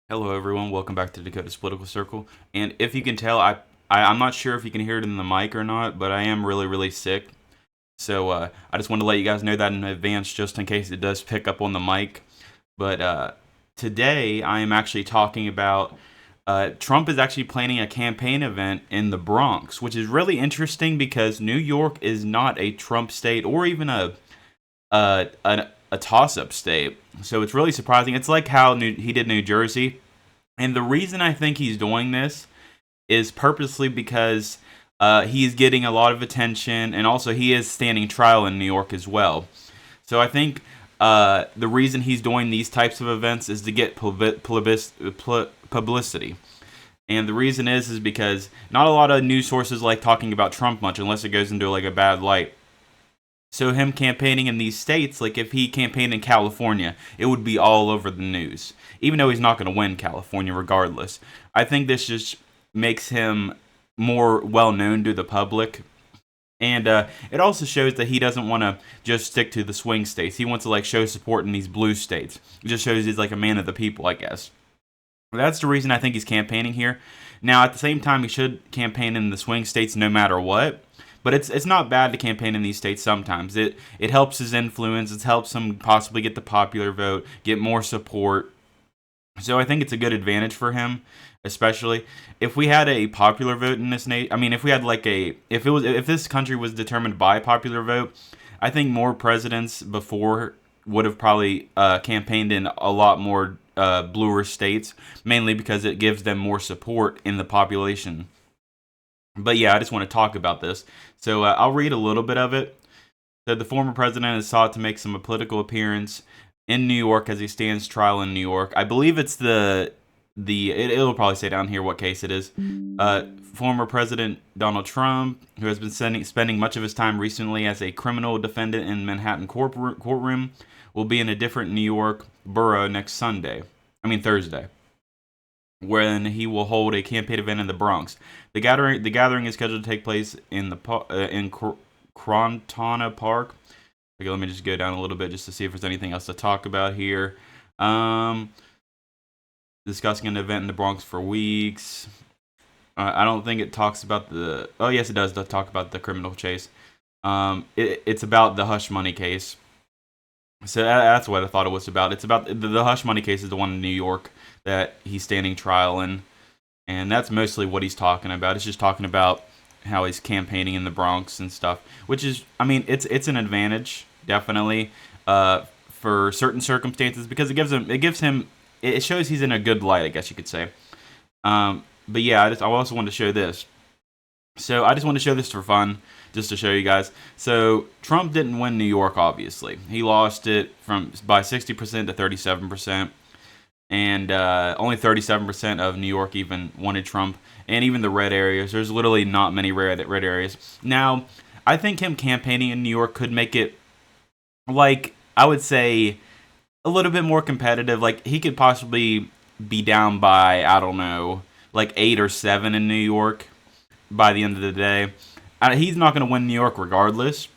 Hello, everyone. Welcome back to Dakota's Political Circle. And if you can tell, I'm not sure if you can hear it in the mic or not, but I am really, really sick. So I just wanted to let you guys know that in advance, just in case it does pick up on the mic. But today, I am actually talking about Trump is actually planning a campaign event in the Bronx, which is really interesting because New York is not a Trump state or even a toss-up state. So it's really surprising. It's like how he did New Jersey. And the reason I think he's doing this is purposely because he's getting a lot of attention, and also he is standing trial in New York as well. So I think the reason he's doing these types of events is to get publicity. And the reason is because not a lot of news sources like talking about Trump much unless it goes into like a bad light. So him campaigning in these states, like if he campaigned in California, it would be all over the news. Even though he's not going to win California regardless. I think this just makes him more well known to the public. And it also shows that he doesn't want to just stick to the swing states. He wants to like show support in these blue states. It just shows he's like a man of the people, I guess. That's the reason I think he's campaigning here. Now, at the same time, he should campaign in the swing states no matter what. But it's not bad to campaign in these states sometimes. It helps his influence. It helps him possibly get the popular vote, get more support. So I think it's a good advantage for him, especially if we had a popular vote in this nation. I mean, if we had like if this country was determined by popular vote, I think more presidents before would have probably campaigned in a lot more bluer states, mainly because it gives them more support in the population. But yeah, I just want to talk about this. So I'll read a little bit of it. So the former president is sought to make some political appearance in New York as he stands trial in New York. I believe it's it'll probably say down here what case it is. Former President Donald Trump, who has been spending much of his time recently as a criminal defendant in Manhattan courtroom, will be in a different New York borough next Thursday, when he will hold a campaign event in the Bronx. The gathering is scheduled to take place in Crontona Park. Okay, let me just go down a little bit just to see if there's anything else to talk about here. Discussing an event in the Bronx for weeks. I don't think it talks about the. Oh yes, it does talk about the criminal chase. It's about the hush money case. So that's what I thought it was about. It's about the hush money case is the one in New York that he's standing trial in, and that's mostly what he's talking about. It's just talking about how he's campaigning in the Bronx and stuff, which is, I mean, it's an advantage definitely for certain circumstances because it shows he's in a good light, I guess you could say. But yeah, I also wanted to show this. So I just want to show this for fun, just to show you guys. So Trump didn't win New York, obviously. He lost it by 60% to 37%, and only 37% of New York even wanted Trump, and even the red areas. There's literally not many red areas. Now, I think him campaigning in New York could make it, like, I would say, a little bit more competitive. Like, he could possibly be down by, I don't know, like 8 or 7 in New York by the end of the day. He's not going to win New York regardless,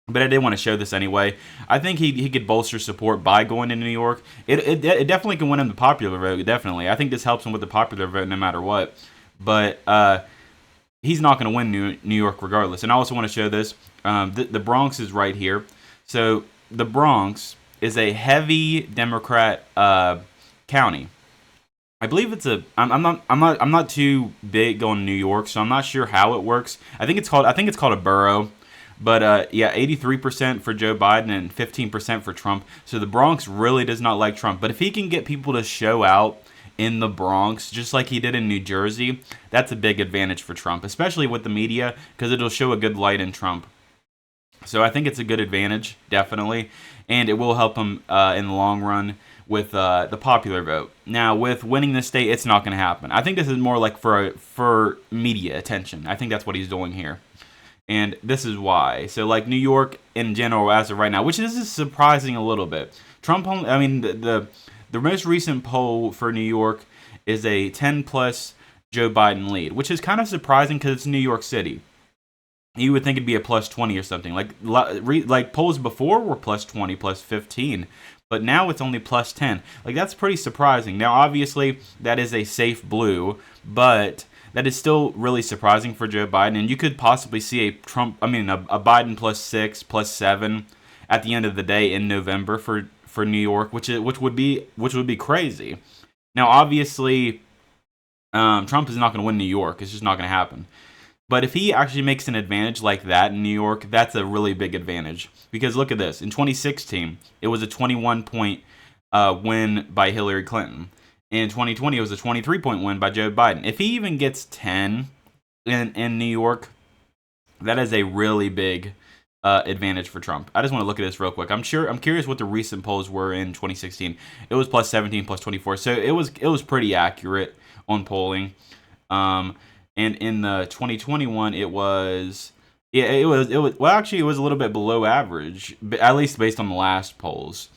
but I did want to show this anyway. I think he could bolster support by going to New York. It definitely can win him the popular vote, definitely. I think this helps him with the popular vote no matter what. But he's not going to win New York regardless. And I also want to show this. The Bronx is right here. So the Bronx is a heavy Democrat county. I believe it's I'm not too big on New York, so I'm not sure how it works. I think it's called a borough. But yeah, 83% for Joe Biden and 15% for Trump. So the Bronx really does not like Trump. But if he can get people to show out in the Bronx, just like he did in New Jersey, that's a big advantage for Trump, especially with the media, because it'll show a good light in Trump. So I think it's a good advantage, definitely, and it will help him in the long run with the popular vote. Now, with winning the state, it's not going to happen. I think this is more like for media attention. I think that's what he's doing here. And this is why. So, like New York in general, as of right now, which is surprising a little bit. Trump, I mean, the most recent poll for New York is a 10+ Joe Biden lead, which is kind of surprising because it's New York City. You would think it'd be a +20 or something. Like polls before were +20, +15, but now it's only plus 10. Like, that's pretty surprising. Now, obviously, that is a safe blue, but that is still really surprising for Joe Biden. And you could possibly see a Biden plus 6, plus 7 at the end of the day in November for New York, which would be crazy. Now, obviously, Trump is not going to win New York. It's just not going to happen. But if he actually makes an advantage like that in New York, that's a really big advantage. Because look at this. In 2016, it was a 21-point win by Hillary Clinton. In 2020, it was a 23-point win by Joe Biden. If he even gets 10 in New York, that is a really big advantage for Trump. I just want to look at this real quick. I'm curious what the recent polls were in 2016. It was plus 17, plus 24. So it was pretty accurate on polling. And in the 2021, it was well, actually, it was a little bit below average, at least based on the last polls.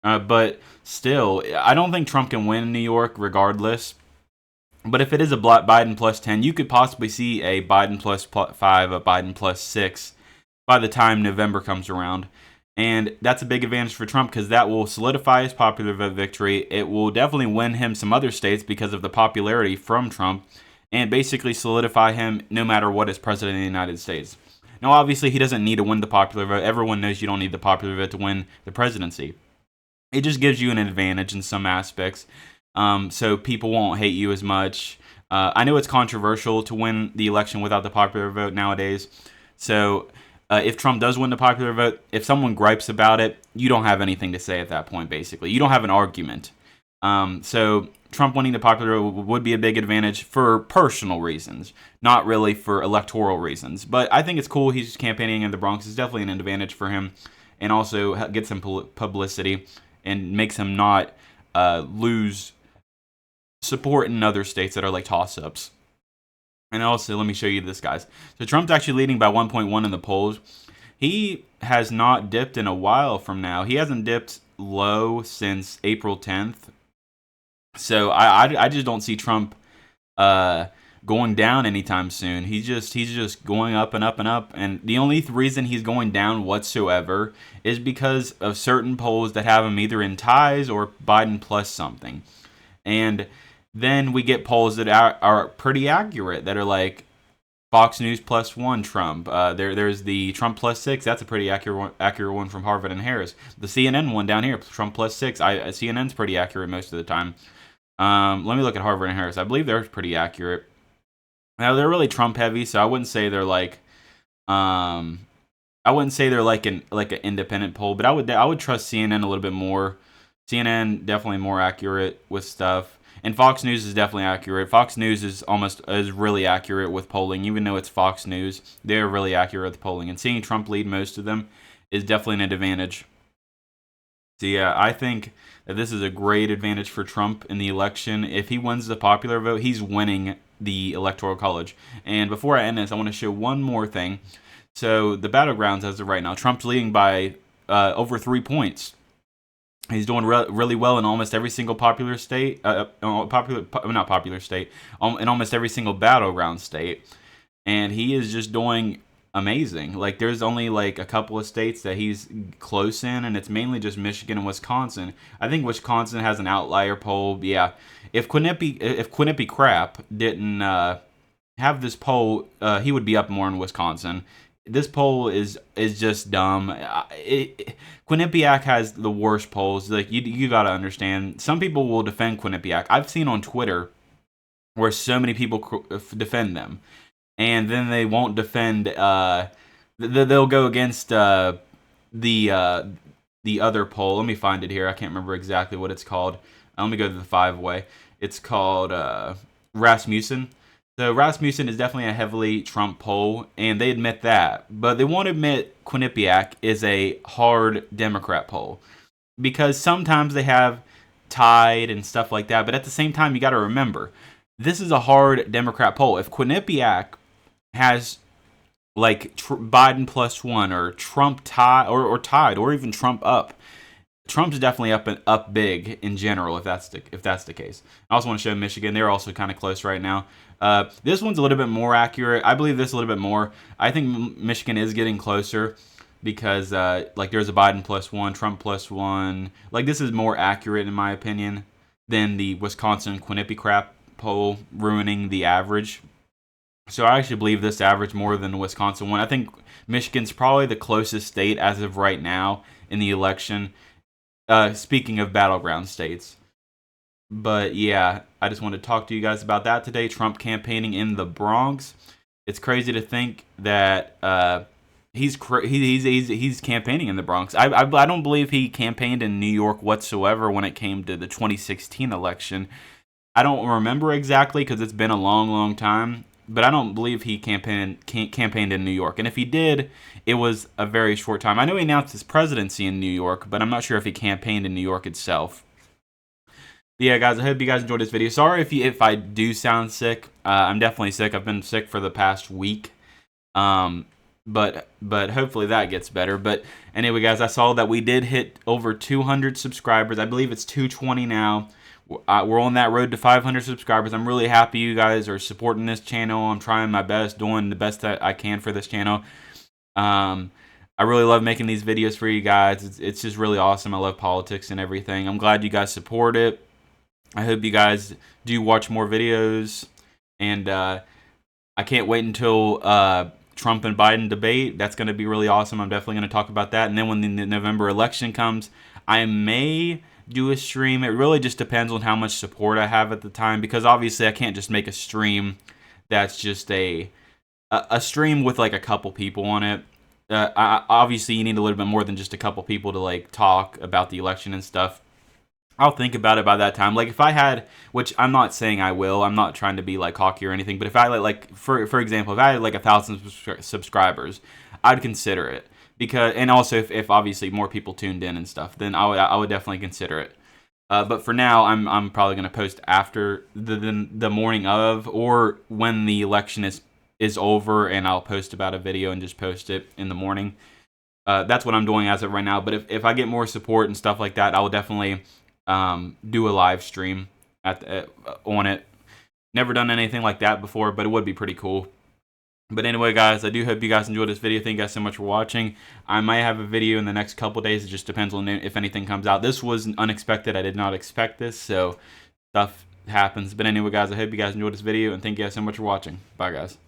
But still, I don't think Trump can win in New York regardless. But if it is a Biden plus 10, you could possibly see a Biden plus 5, a Biden plus 6 by the time November comes around. And that's a big advantage for Trump because that will solidify his popular vote victory. It will definitely win him some other states because of the popularity from Trump, and basically solidify him no matter what as president of the United States. Now, obviously, he doesn't need to win the popular vote. Everyone knows you don't need the popular vote to win the presidency. It just gives you an advantage in some aspects, so people won't hate you as much. I know it's controversial to win the election without the popular vote nowadays. So if Trump does win the popular vote, if someone gripes about it, you don't have anything to say at that point, basically. You don't have an argument. So Trump winning the popular vote would be a big advantage for personal reasons, not really for electoral reasons. But I think it's cool he's campaigning in the Bronx. It's definitely an advantage for him, and also gets him publicity and makes him not lose support in other states that are like toss-ups. And also, let me show you this, guys. So Trump's actually leading by 1.1 in the polls. He has not dipped in a while from now. He hasn't dipped low since April 10th. So I just don't see Trump going down anytime soon. He's just going up and up and up. And the only reason he's going down whatsoever is because of certain polls that have him either in ties or Biden plus something. And then we get polls that are pretty accurate that are like Fox News plus 1 Trump. There's the Trump plus 6. That's a pretty accurate one from Harvard and Harris. The CNN one down here, Trump plus 6. CNN's pretty accurate most of the time. Let me look at Harvard and Harris. I believe they're pretty accurate. Now they're really Trump heavy, so I wouldn't say they're like an independent poll, but I would trust CNN a little bit more. CNN definitely more accurate with stuff. And Fox News is definitely accurate. Fox News is really accurate with polling, even though it's Fox News. They're really accurate with polling. And seeing Trump lead most of them is definitely an advantage. So yeah, I think that this is a great advantage for Trump in the election. If he wins the popular vote, he's winning the Electoral College. And before I end this, I want to show one more thing. So the battlegrounds as of right now, Trump's leading by over 3 points. He's doing really well in almost every single popular state, in almost every single battleground state, and he is just doing amazing. Like, there's only like a couple of states that he's close in, and it's mainly just Michigan and Wisconsin. I think Wisconsin has an outlier poll. Yeah, if Quinnipiac Crap didn't have this poll, he would be up more in Wisconsin. This poll is just dumb. Quinnipiac has the worst polls. Like, you gotta understand. Some people will defend Quinnipiac. I've seen on Twitter where so many people defend them, and then they won't defend. They'll go against the other poll. Let me find it here. I can't remember exactly what it's called. Let me go to the 5-way. It's called Rasmussen. So Rasmussen is definitely a heavily Trump poll, and they admit that. But they won't admit Quinnipiac is a hard Democrat poll, because sometimes they have tied and stuff like that. But at the same time, you got to remember, this is a hard Democrat poll. If Quinnipiac has like Biden plus 1 or Trump tie or tied or even Trump up, Trump's definitely up big in general if that's the case. I also want to show Michigan. They're also kind of close right now. This one's a little bit more accurate. I believe this a little bit more. I think Michigan is getting closer. because like there's a Biden +1, Trump +1. Like this is more accurate in my opinion than the Wisconsin Quinnipiac crap poll ruining the average. So I actually believe this average more than the Wisconsin one. I think Michigan's probably the closest state as of right now in the election. Speaking of battleground states. But yeah, I just wanted to talk to you guys about that today. Trump campaigning in the Bronx. It's crazy to think that he's campaigning in the Bronx. I don't believe he campaigned in New York whatsoever when it came to the 2016 election. I don't remember exactly because it's been a long time. But I don't believe he campaigned in New York. And if he did, it was a very short time. I know he announced his presidency in New York, but I'm not sure if he campaigned in New York itself. But yeah, guys, I hope you guys enjoyed this video. Sorry if I do sound sick. I'm definitely sick. I've been sick for the past week. But hopefully that gets better. But anyway, guys, I saw that we did hit over 200 subscribers. I believe it's 220 now. We're on that road to 500 subscribers. I'm really happy you guys are supporting this channel. I'm trying my best, doing the best that I can for this channel. I really love making these videos for you guys. It's just really awesome. I love politics and everything. I'm glad you guys support it. I hope you guys do watch more videos. And I can't wait until Trump and Biden debate. That's going to be really awesome. I'm definitely going to talk about that. And then when the November election comes, I may do a stream. It really just depends on how much support I have at the time, because obviously I can't just make a stream that's just a stream with like a couple people on it. Obviously you need a little bit more than just a couple people to like talk about the election and stuff. I'll think about it by that time. Like if I had, which I'm not saying I will, I'm not trying to be like cocky or anything, but if I like for example, if I had like 1,000 subscribers, I'd consider it. Because, and also if obviously more people tuned in and stuff, then I would definitely consider it. But for now, I'm probably going to post after the morning of, or when the election is over, and I'll post about a video and just post it in the morning. That's what I'm doing as of right now. But if I get more support and stuff like that, I will definitely do a live stream on it. Never done anything like that before, but it would be pretty cool. But anyway, guys, I do hope you guys enjoyed this video. Thank you guys so much for watching. I might have a video in the next couple days. It just depends on if anything comes out. This was unexpected. I did not expect this, so stuff happens. But anyway, guys, I hope you guys enjoyed this video, and thank you guys so much for watching. Bye, guys.